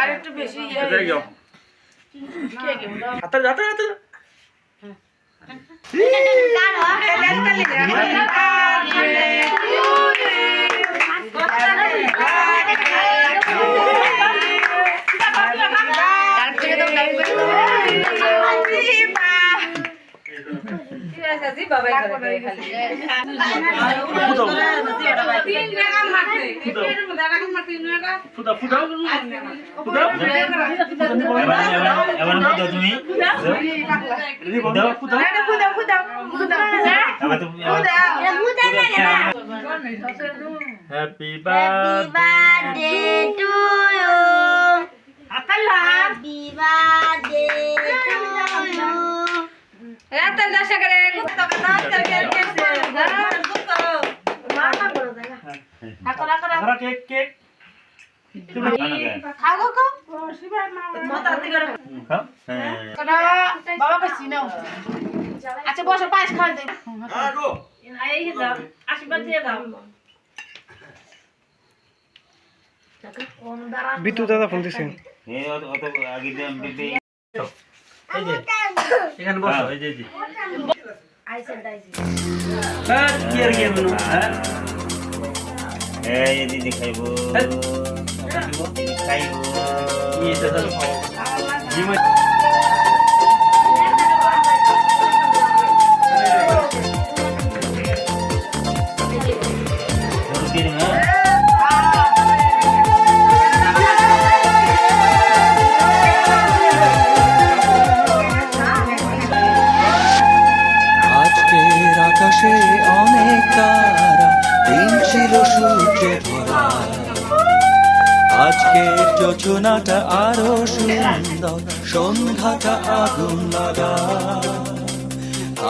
একটু বেশি Happy birthday to you. Happy birthday to you. রাতের দশা করে বাবা পাচ্ছি না আচ্ছা বসো পায়েস খাওয়া দেব আশীর্বাদ দিয়ে দাও বিটু দাদা ফোন দিছেন এখানে বসো এই যে আইসা দাইছি হ্যাঁ কি আর কি বলবো হ্যাঁ এই দিদি খাইবো খাইবো কি এটা তো জিমা আকাশে অনেক তারা দিন ছিল সূর্যে ভরা আজকের যোজনাটা আরো সুন্দর সন্ধ্যাটা আগুন লাগা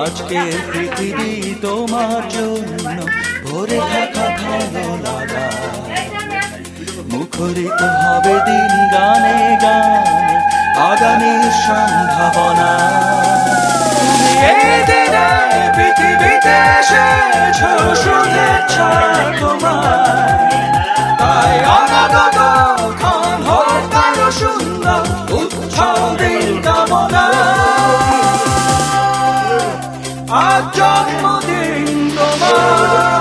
আজকের পৃথিবী তোমার জন্য ভরে থাকা ভালো লাগা মুখরিত হবে দিন গানে গানে আগামীর সম্ভাবনা পৃথিবীতে এসেছো শুভেচ্ছা তোমার তাই অনাগত ক্ষণ হোক আরো সুন্দর উৎসবের কামনা আজ জন্মদিন তোমার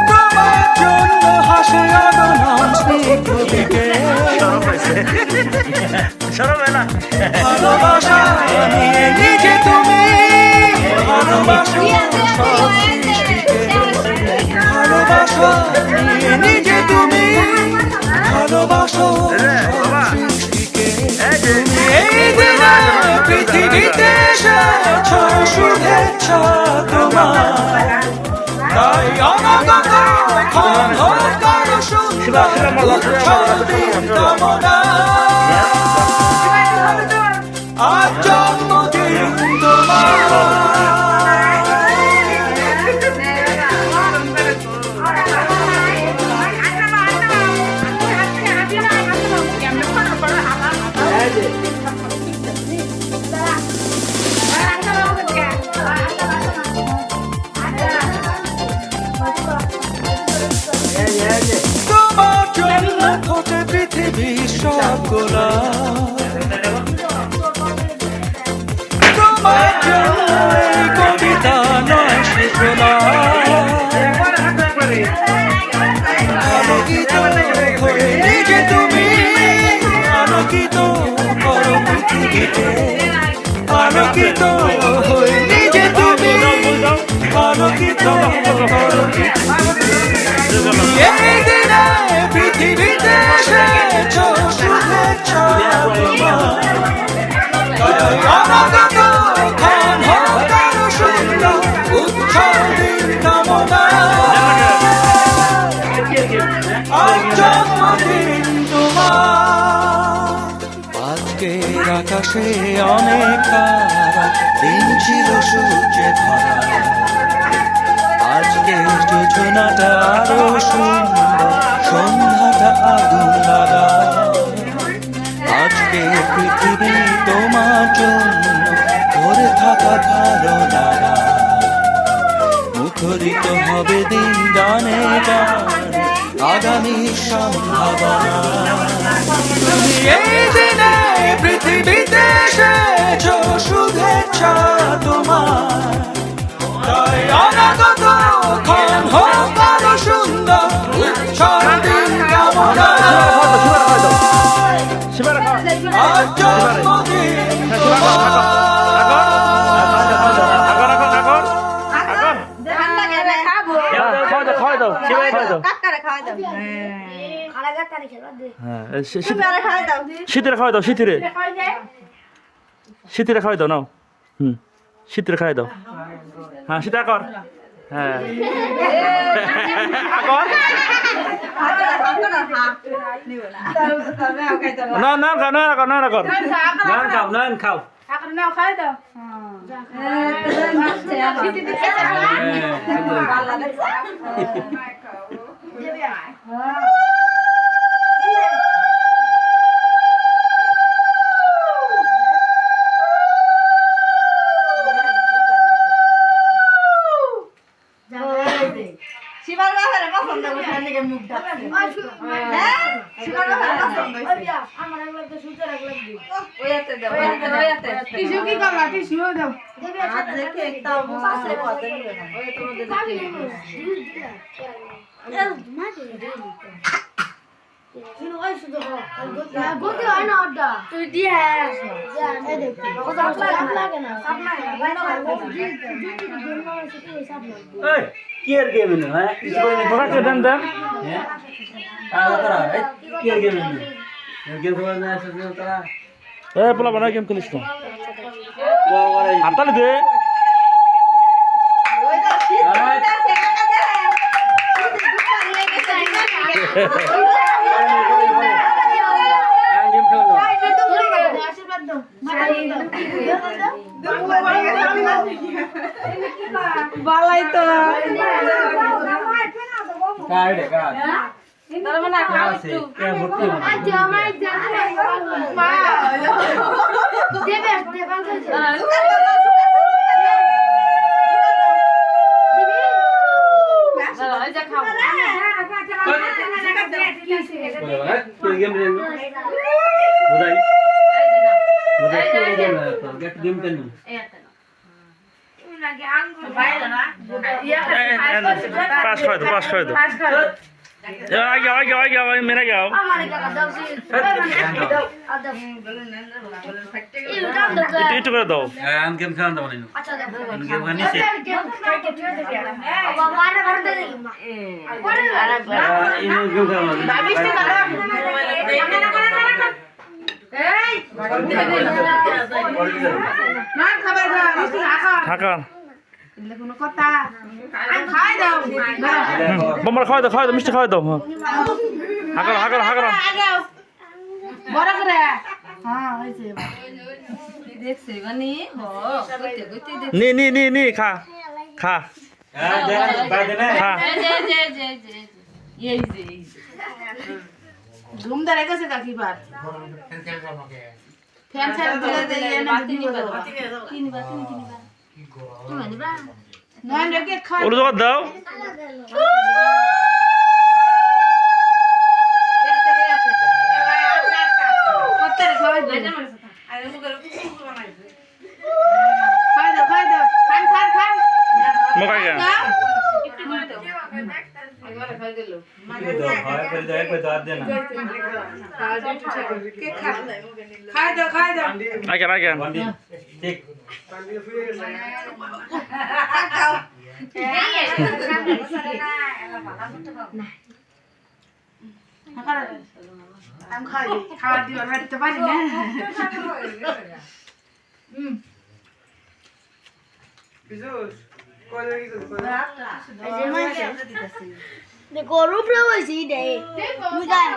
তোমার জন্য হাসে আগনাম স্নিগ্ধ দিকে ভালোবাসা নিয়ে নিজে তুমি ভালোবাসো সব সৃষ্টিকে ভালোবাসা নিয়ে নিজে তুমি ভালোবাসো সব সৃষ্টিকে তুমি এই দিনে পৃথিবীতে এসেছো শুভেচ্ছা তোমার তাই অনাগত ক্ষণ হোক আরো সুন্দর উৎসবের কামনা আজ জন্মদিন তোমার তোমার জন্য ঘটে পৃথিবীর সব গোলা তোমার জন্য এই কবিতা নয় শিশোলা আলোকিত হয়ে নিজে তুমি আলোকিত করো পৃথিবীতে আলোকিত হয়ে নিজে তুমি আলোকিত করো এই দিনে পৃথিবীতে এসেছো শুভেচ্ছা তোমার তাই অনাগত ক্ষণ হোক আরো সুন্দর উৎসবের কামনা আজ জন্মদিন তোমার। আজকের আকাশে অনেক তারা, দিন ছিল সূর্যে ভরা। আজকের যোজনাটা আরো সুন্দর, সন্ধ্যাটা আগুন লাগা। আজকে পৃথিবী তোমার জন্য ভরে থাকা ভালো লাগা। মুখরিত হবে দিন গানে গানে, আগামী সম্ভাবনা। তুমি এই দিনে পৃথিবীতে এসেছো, শুভেচ্ছা তোমার। তাই অনাগত ক্ষণ হোক আরো সুন্দর, উৎসব দিন কামনা। আজ জন্মদিন তোমার। শীতের খাওয়াই দাও, শীতের শীতের খাওয়াই দাও নাও। শীতের খাওয়াই দাও। হ্যাঁ শীতের কর। হ্যাঁ না না খাও না কর না কর নান খাও এখন নাও খাই দাও শিবার বাবারে পছন্দ করছে নাকি মুখ ঢাকছে হ্যাঁ শিবার বাবারে পছন্দ হইছে আমার একলা তো সুন্দর একলা দিই ওইতে দাও ওইতে টিস্যু কি করলা টিস্যু দাও আজ দেখে একটা মুসাসে পড়তে দিল না ওই তোমাদের তুই দিয়ে এই কি এর গেম না হ্যাঁ কিছু কই না ওকে দেন দেন। হ্যাঁ তারা তারা কি এর গেম না গেম খেলা না আছে তারা এ পোলা বানা গেম খেলিস তো। ও ওরে হাততালি দে। ওই তো শীত পড়তেছে কাকা দে শীত গুপ্তা নিয়ে গেছে গেম খেলো আশীর্বাদ দাও বালাই তো কাড়ে কাড় তোর মনে খাও আছে কে ভর্তি হবে মা দেবে দেবান কি গেম রে বুঝাই বুঝাই কি গেম না তো গেট গেম কেন পাস খাওয়াই দাও, পাস খাওয়াই দাও। আগে আগে আগে আগে মেরে যাও। একটু করে দাও। আম গেম খেলা দাও না গেম গানি সে ইনো গেম থাকা কোনো কথা খাই দাও বোমার খাওয়াই দাও, খাওয়াই দাও, মিষ্টি খাওয়াই দাও। হ্যাঁ হাগর হাগর হাগর। বড় করে হ্যাঁ হয়েছে দেখছে মানে ও কইতে কইতে নি নি নি নি খা খা হ্যাঁ দেন বাই দেন খা। এই যে ঘুম ধরে গেছে কাকি বার ফ্যান ছাড়া দিলে দেই না দিবা কিনবা তুমি নিবা নয় রেখে খা ওর জগৎ দাও। কত্তারে খাওয়াই দে খাই দাও খান খান খান মোকাই গা। হয় করে দে একবার দাঁত দে না খাই দাও আগে আগে বন্দি ঠিক আমি খাই খাওয়ার দিবার বাড়িতে পারি না গরু প্রবাসী দে মুই গায়